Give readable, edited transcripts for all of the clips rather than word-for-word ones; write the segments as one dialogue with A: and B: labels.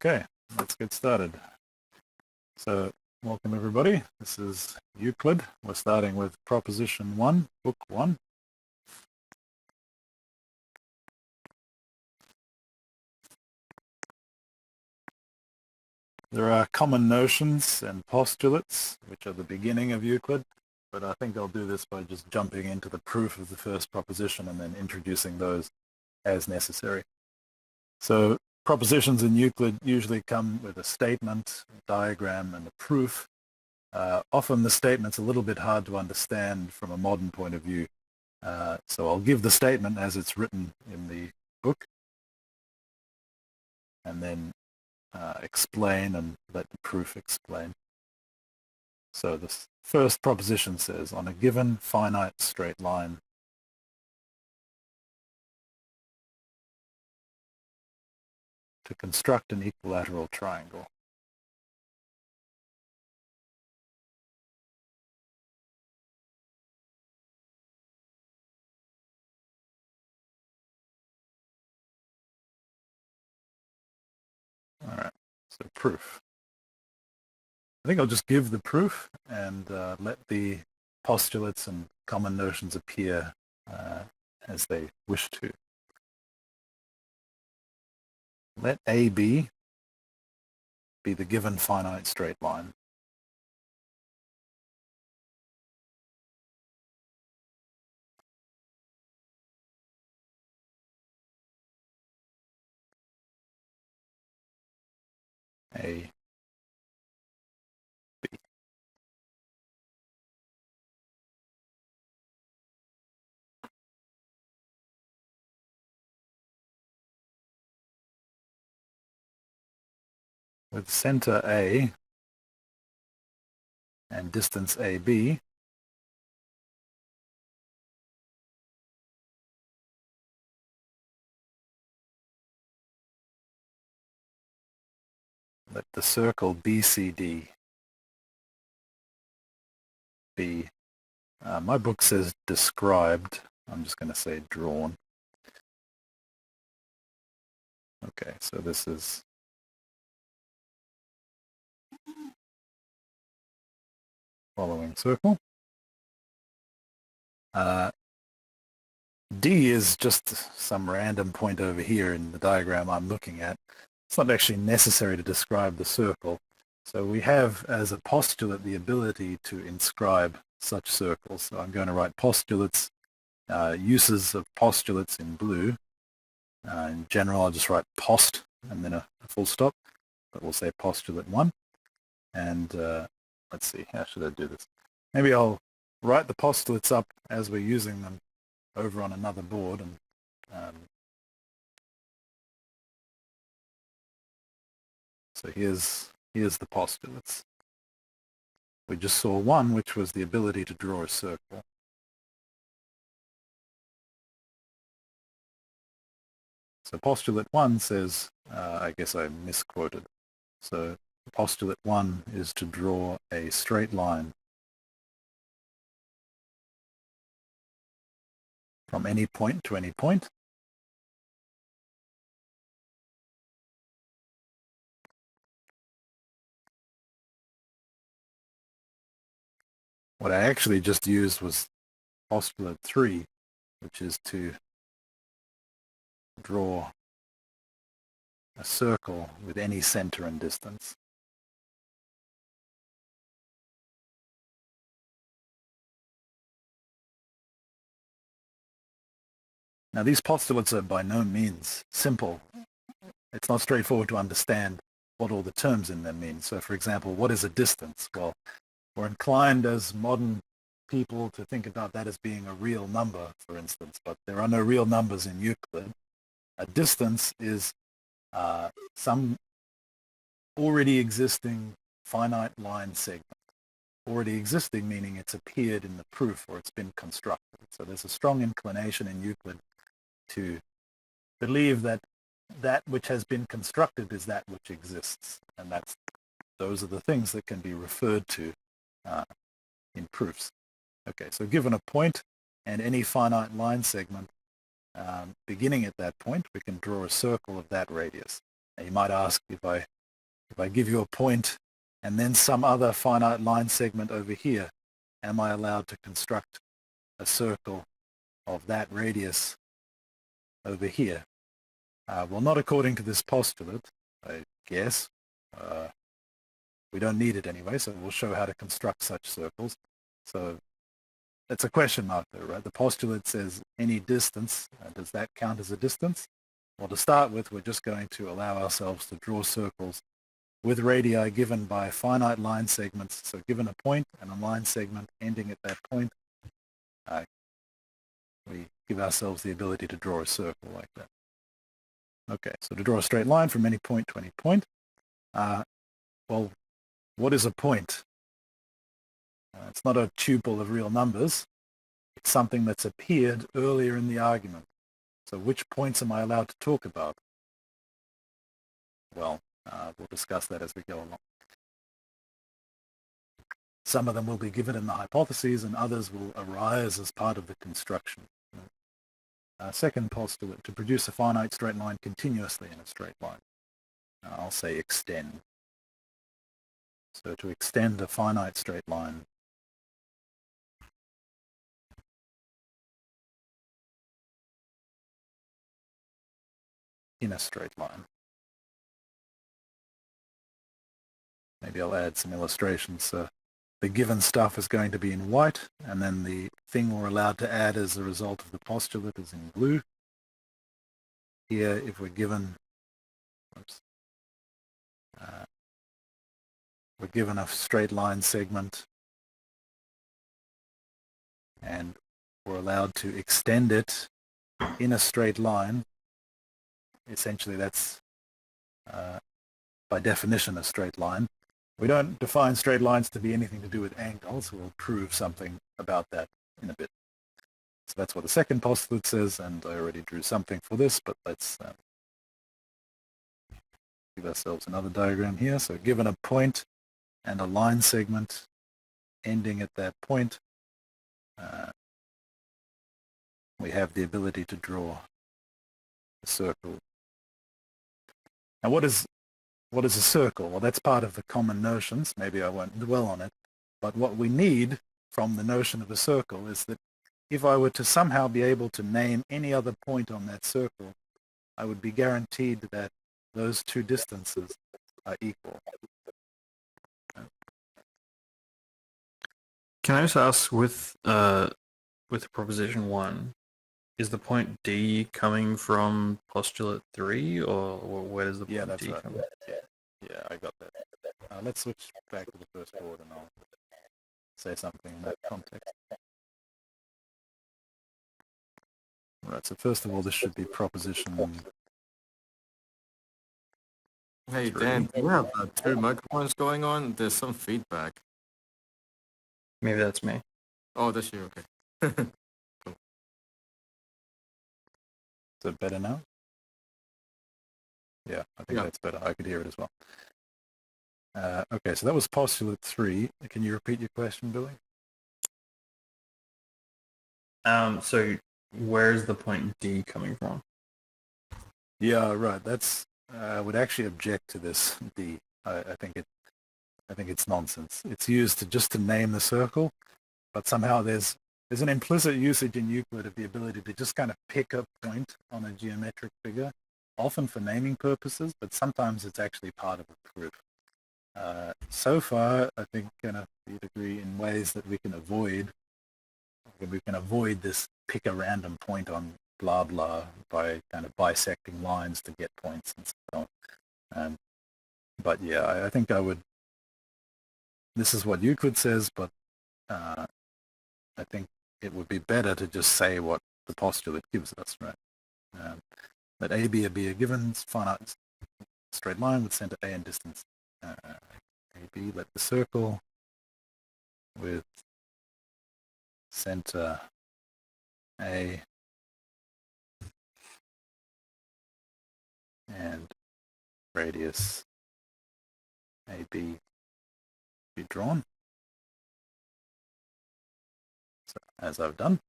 A: Okay, let's get started. So, welcome everybody. This is Euclid. We're starting with Proposition 1, Book 1. There are common notions and postulates, which are the beginning of Euclid, but I think I'll do this by just jumping into the proof of the first proposition and then introducing those as necessary. So, propositions in Euclid usually come with a statement, a diagram, and a proof. Often the statement's a little bit hard to understand from a modern point of view. So I'll give the statement as it's written in the book and then explain and let the proof explain. So the first proposition says, on a given finite straight line, to construct an equilateral triangle. All right, so proof. I think I'll just give the proof and let the postulates and common notions appear as they wish to. Let AB be the given finite straight line. A, B. With center A and distance AB, let the circle BCD be, my book says described, I'm just going to say drawn. Okay, so this is following circle. D is just some random point over here in the diagram I'm looking at. It's not actually necessary to describe the circle. So we have as a postulate the ability to inscribe such circles. So I'm going to write postulates, uses of postulates in blue. In general, I'll just write post and then a full stop, but we'll say postulate 1. And let's see, how should I do this? Maybe I'll write the postulates up as we're using them over on another board. And so here's the postulates. We just saw one, which was the ability to draw a circle. So postulate 1 says, I guess I misquoted. So postulate 1 is to draw a straight line from any point to any point. What I actually just used was postulate 3, which is to draw a circle with any center and distance. Now these postulates are by no means simple. It's not straightforward to understand what all the terms in them mean. So for example, what is a distance? Well, we're inclined as modern people to think about that as being a real number, for instance, but there are no real numbers in Euclid. A distance is some already existing finite line segment. Already existing meaning it's appeared in the proof or it's been constructed. So there's a strong inclination in Euclid to believe that that which has been constructed is that which exists, and those are the things that can be referred to in proofs. Okay, so given a point and any finite line segment beginning at that point, we can draw a circle of that radius. Now you might ask, if I give you a point and then some other finite line segment over here, am I allowed to construct a circle of that radius over here? Well, not according to this postulate, I guess. We don't need it anyway, so we'll show how to construct such circles. So that's a question mark there, right? The postulate says any distance. Does that count as a distance? Well, to start with, we're just going to allow ourselves to draw circles with radii given by finite line segments. So given a point and a line segment ending at that point, we give ourselves the ability to draw a circle like that. Okay, so to draw a straight line from any point to any point, well, what is a point? It's not a tuple of real numbers. It's something that's appeared earlier in the argument. So which points am I allowed to talk about? Well, we'll discuss that as we go along. Some of them will be given in the hypotheses and others will arise as part of the construction. Second postulate, to produce a finite straight line continuously in a straight line. I'll say extend. So to extend a finite straight line, in a straight line. Maybe I'll add some illustrations. So the given stuff is going to be in white, and then the thing we're allowed to add as a result of the postulate is in blue. Here, if we're given, we're given a straight line segment, and we're allowed to extend it in a straight line. Essentially, that's by definition a straight line. We don't define straight lines to be anything to do with angles. We'll prove something about that in a bit. So that's what the second postulate says, and I already drew something for this, but let's give ourselves another diagram here. So given a point and a line segment ending at that point, we have the ability to draw a circle. Now what is a circle? Well, that's part of the common notions. Maybe I won't dwell on it. But what we need from the notion of a circle is that if I were to somehow be able to name any other point on that circle, I would be guaranteed that those two distances are equal.
B: Can I just ask, with proposition 1, is the point D coming from postulate 3, or where does the point D come from?
A: Yeah, I got that. Let's switch back to the first board and I'll say something in that context. Right, so first of all, this should be proposition 1.
C: Hey, Dan, do you have 2 microphones going on? There's some feedback.
B: Maybe that's me.
C: Oh, that's you, okay. Cool.
A: Is it better now? Yeah, I think that's better. I could hear it as well. Okay, so that was postulate 3. Can you repeat your question, Billy?
B: So where's the point D coming from?
A: Yeah, right. That's I would actually object to this D. I think it's nonsense. It's used just to name the circle, but somehow there's an implicit usage in Euclid of the ability to just kind of pick a point on a geometric figure, often for naming purposes, but sometimes it's actually part of a proof. So far, I think, Kenneth, you'd agree, in ways that we can avoid this pick a random point on blah blah by kind of bisecting lines to get points and so on. But yeah, I think I would. This is what Euclid says, but I think it would be better to just say what the postulate gives us, right? Let A be a given finite straight line with center A and distance AB. Let the circle with center A and radius AB be drawn. So, as I've done.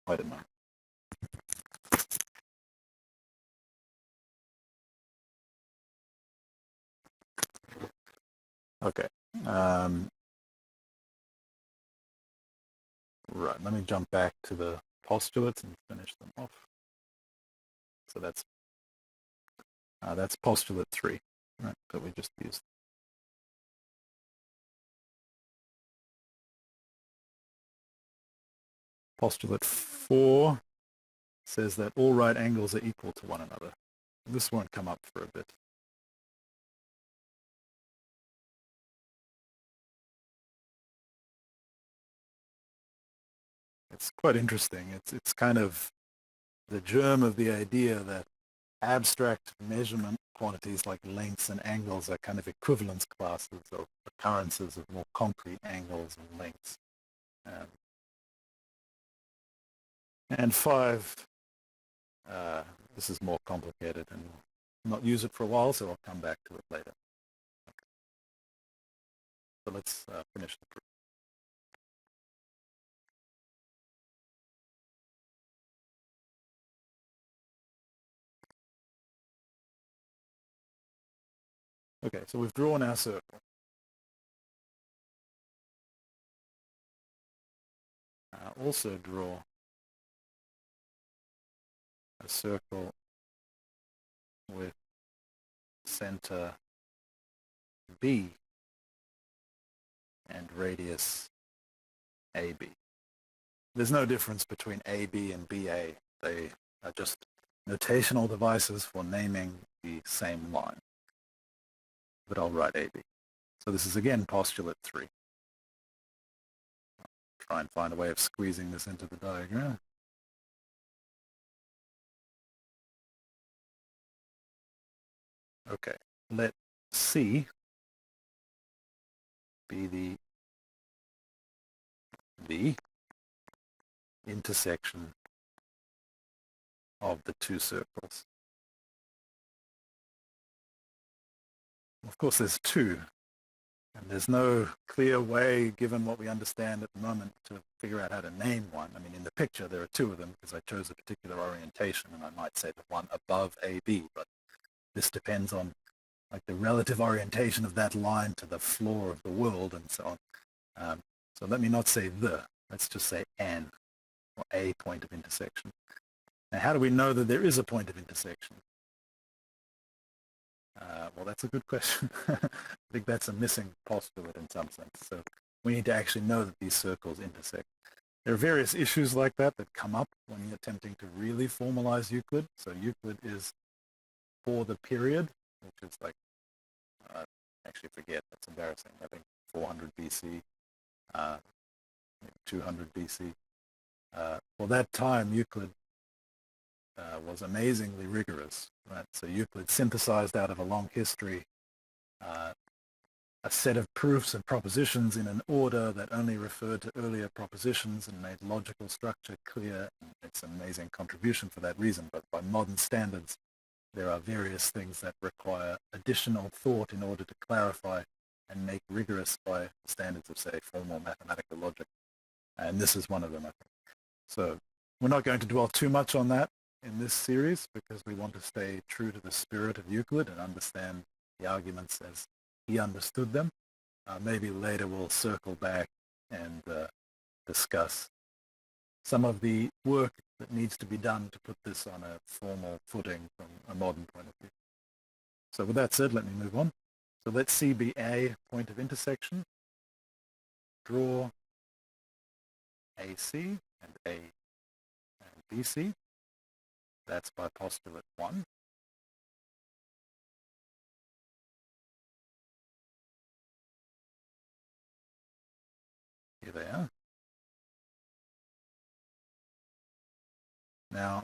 A: Wait a moment. Okay. Right, let me jump back to the postulates and finish them off. So that's postulate 3, right, that we just used. Postulate 4 says that all right angles are equal to one another. This won't come up for a bit. It's quite interesting. It's kind of the germ of the idea that abstract measurement quantities like lengths and angles are kind of equivalence classes of occurrences of more concrete angles and lengths. And 5, this is more complicated and we'll not use it for a while, so I'll come back to it later. Okay. So let's finish the proof. Okay, so we've drawn our circle. Also draw a circle with center B and radius AB. There's no difference between AB and BA. They are just notational devices for naming the same line. But I'll write AB. So this is again postulate 3. I'll try and find a way of squeezing this into the diagram. Okay, let C be the intersection of the two circles. Of course, there's 2, and there's no clear way, given what we understand at the moment, to figure out how to name one. I mean, in the picture, there are 2 of them because I chose a particular orientation, and I might say the one above AB, but this depends on like the relative orientation of that line to the floor of the world and so on. So let me not say let's just say an, or a point of intersection. Now, how do we know that there is a point of intersection? Well, that's a good question. I think that's a missing postulate in some sense. So we need to actually know that these circles intersect. There are various issues like that come up when you're attempting to really formalize Euclid. So Euclid is for the period, which is like, I actually forget, that's embarrassing. I think 400 BC, 200 BC. For that time, Euclid was amazingly rigorous, right? So Euclid synthesized out of a long history a set of proofs and propositions in an order that only referred to earlier propositions and made logical structure clear. It's an amazing contribution for that reason, but by modern standards, there are various things that require additional thought in order to clarify and make rigorous by standards of, say, formal mathematical logic. And this is one of them, I think. So we're not going to dwell too much on that in this series because we want to stay true to the spirit of Euclid and understand the arguments as he understood them. Maybe later we'll circle back and discuss some of the work that needs to be done to put this on a formal footing from a modern point of view. So with that said, let me move on. So let C be a point of intersection. Draw AC and BC. That's by postulate 1. Here they are. Now,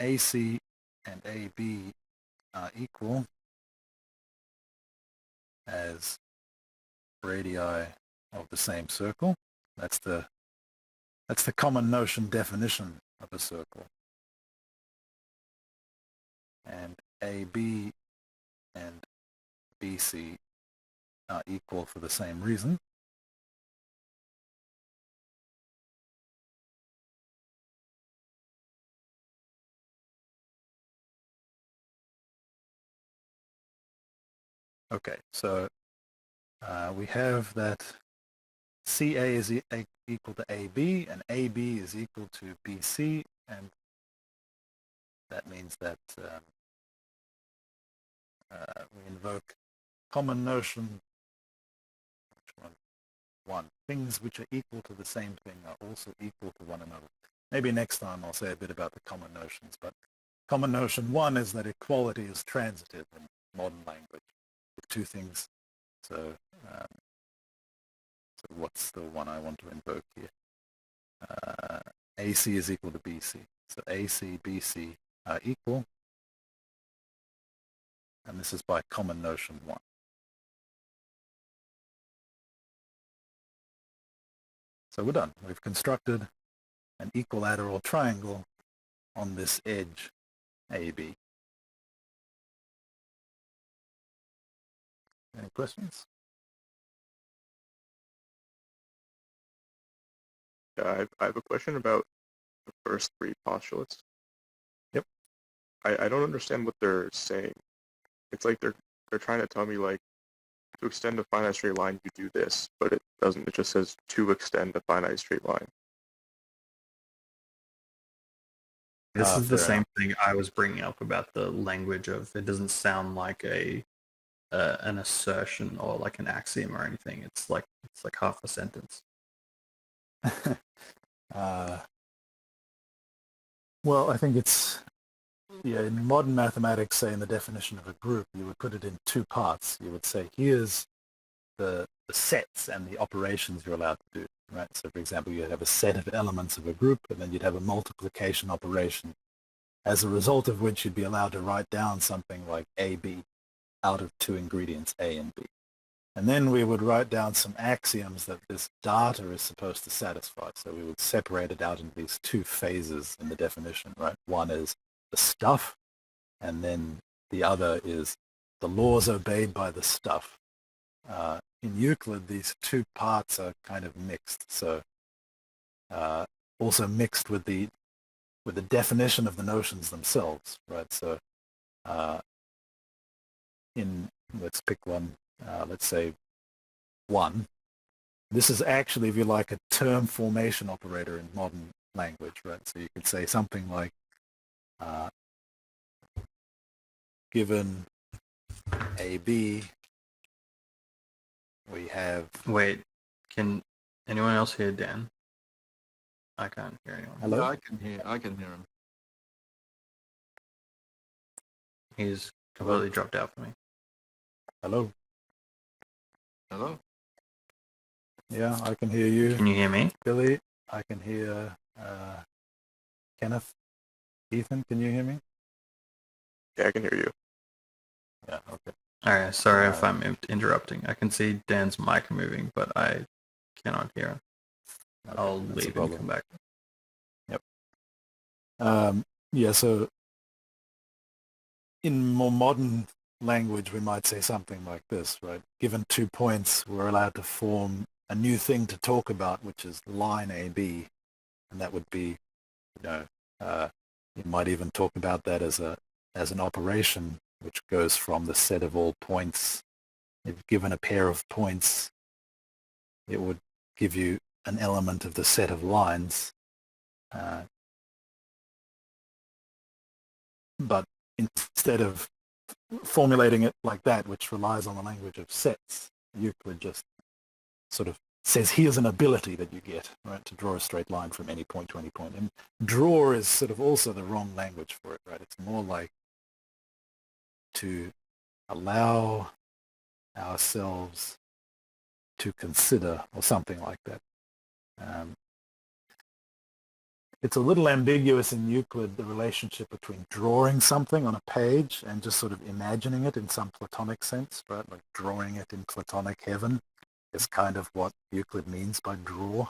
A: AC and AB are equal as radii of the same circle. That's the common notion definition of a circle. And AB and BC are equal for the same reason. Okay, so we have that CA is equal to AB, and AB is equal to BC, and that means that we invoke common notion. Which one? One. Things which are equal to the same thing are also equal to one another. Maybe next time I'll say a bit about the common notions, but common notion one is that equality is transitive in modern language. The two things. So what's the one I want to invoke here? AC is equal to BC. So AC, BC are equal. And this is by common notion one. So we're done. We've constructed an equilateral triangle on this edge AB. Any questions?
D: Yeah, I have a question about the first three postulates.
A: Yep.
D: I don't understand what they're saying. It's like they're trying to tell me, like, to extend a finite straight line, you do this, but it doesn't. It just says to extend a finite straight line.
B: This is the
A: fair
B: same
A: enough.
B: thing I was bringing up about the language of it doesn't sound like an assertion or like an axiom or anything. It's like half a sentence.
A: Well, I think it's, in modern mathematics, say in the definition of a group, you would put it in two parts. You would say, here's the sets and the operations you're allowed to do, right? So, for example, you'd have a set of elements of a group, and then you'd have a multiplication operation, as a result of which you'd be allowed to write down something like AB out of two ingredients, A and B. And then we would write down some axioms that this data is supposed to satisfy. So we would separate it out into these two phases in the definition, right? One is the stuff, and then the other is the laws obeyed by the stuff. In Euclid, these two parts are kind of mixed. So also mixed with the definition of the notions themselves, right? So let's pick one. Let's say 1. This is actually, if you like, a term formation operator in modern language, right? So you could say something like, given AB, we have...
B: Wait, can anyone else hear Dan? I can't hear anyone.
A: Hello?
C: Yeah, I can hear him.
B: He's completely dropped out for me.
A: Hello?
C: Hello?
A: Yeah, I can hear you.
B: Can you hear me?
A: Billy, I can hear Kenneth. Ethan, can you hear me?
D: Yeah, I can hear you.
A: Yeah, okay.
B: Alright, sorry if I'm interrupting. I can see Dan's mic moving, but I cannot hear him.
A: Okay,
B: I'll
A: that's a
B: leave and
A: problem.
B: come back.
A: Yeah, so in more modern language, we might say something like this, right? Given 2 points, we're allowed to form a new thing to talk about, which is line AB, and that would be, you might even talk about that as an operation, which goes from the set of all points. If given a pair of points, it would give you an element of the set of lines. But instead of formulating it like that, which relies on the language of sets, Euclid just sort of says, here's an ability that you get, right, to draw a straight line from any point to any point. And draw is sort of also the wrong language for it, right? It's more like to allow ourselves to consider, or something like that. It's a little ambiguous in Euclid, the relationship between drawing something on a page and just sort of imagining it in some Platonic sense, right? Like drawing it in Platonic heaven is kind of what Euclid means by draw.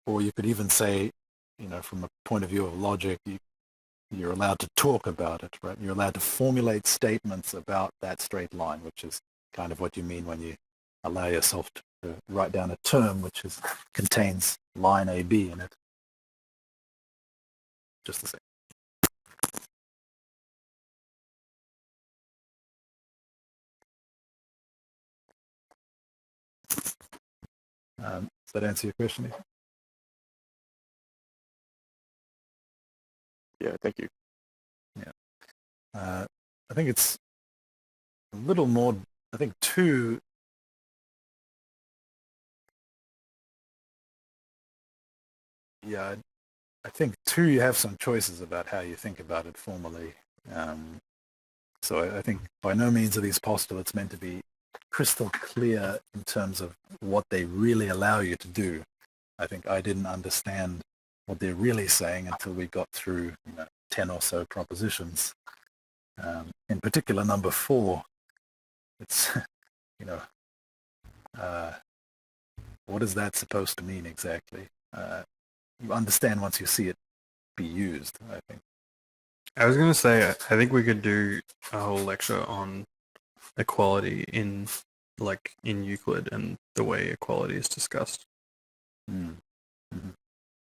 A: Or you could even say, from a point of view of logic, you're allowed to talk about it, right? You're allowed to formulate statements about that straight line, which is kind of what you mean when you allow yourself to write down a term which contains line AB in it. Just the same. Does that answer your question, Ethan?
D: Yeah, thank you.
A: I think it's a little more, I think 2, yeah, I think 2, you have some choices about how you think about it formally. So I think by no means are these postulates meant to be crystal clear in terms of what they really allow you to do. I think I didn't understand what they're really saying until we got through 10 or so propositions. In particular, number 4, it's, what is that supposed to mean exactly? You understand once you see it be used, I think.
B: I was going to say, I think we could do a whole lecture on equality in Euclid and the way equality is discussed.
A: Mm-hmm.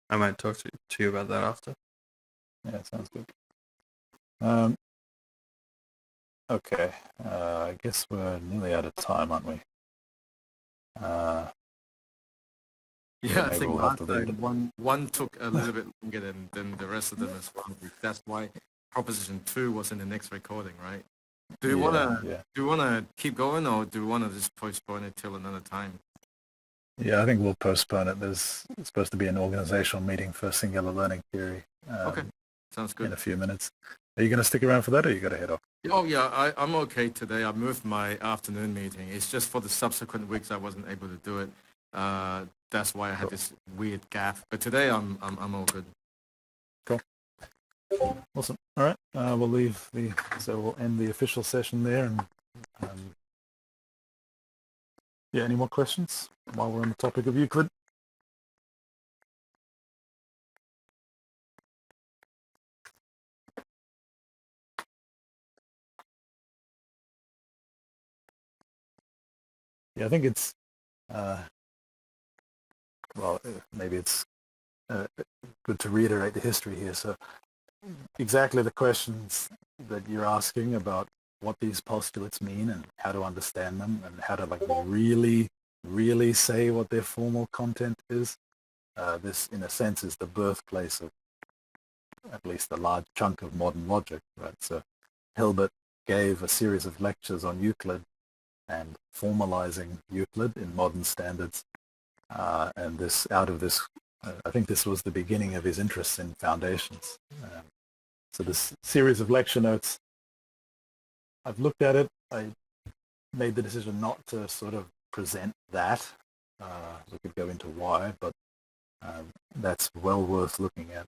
B: I might talk to you about that after.
A: Yeah, sounds good. Okay, I guess we're nearly out of time, aren't we?
C: Yeah, I
A: maybe
C: think
A: we'll have to
C: last
A: leave
C: time one took a little bit longer than the rest of them as well. That's why proposition 2 was in the next recording, right? Do you wanna keep going, or do you wanna just postpone it till another time?
A: Yeah, I think we'll postpone it. There's supposed to be an organizational meeting for singular learning theory.
C: Okay, sounds good.
A: In a few minutes. Are you going to stick around for that, or you got to head off?
C: Oh yeah, I'm okay today. I moved my afternoon meeting. It's just for the subsequent weeks I wasn't able to do it. That's why I had this weird gap. But today I'm all good.
A: Cool. Awesome. All right. We'll leave so we'll end the official session there. And yeah, any more questions while we're on the topic of Euclid? Yeah, I think it's maybe it's good to reiterate the history here. So exactly the questions that you're asking about what these postulates mean and how to understand them and how to really say what their formal content is. This, in a sense, is the birthplace of at least a large chunk of modern logic, right? So Hilbert gave a series of lectures on Euclid and formalizing Euclid in modern standards. And this, out of this, I think this was the beginning of his interest in foundations. So this series of lecture notes, I've looked at it. I made the decision not to sort of present that. We could go into why, but that's well worth looking at.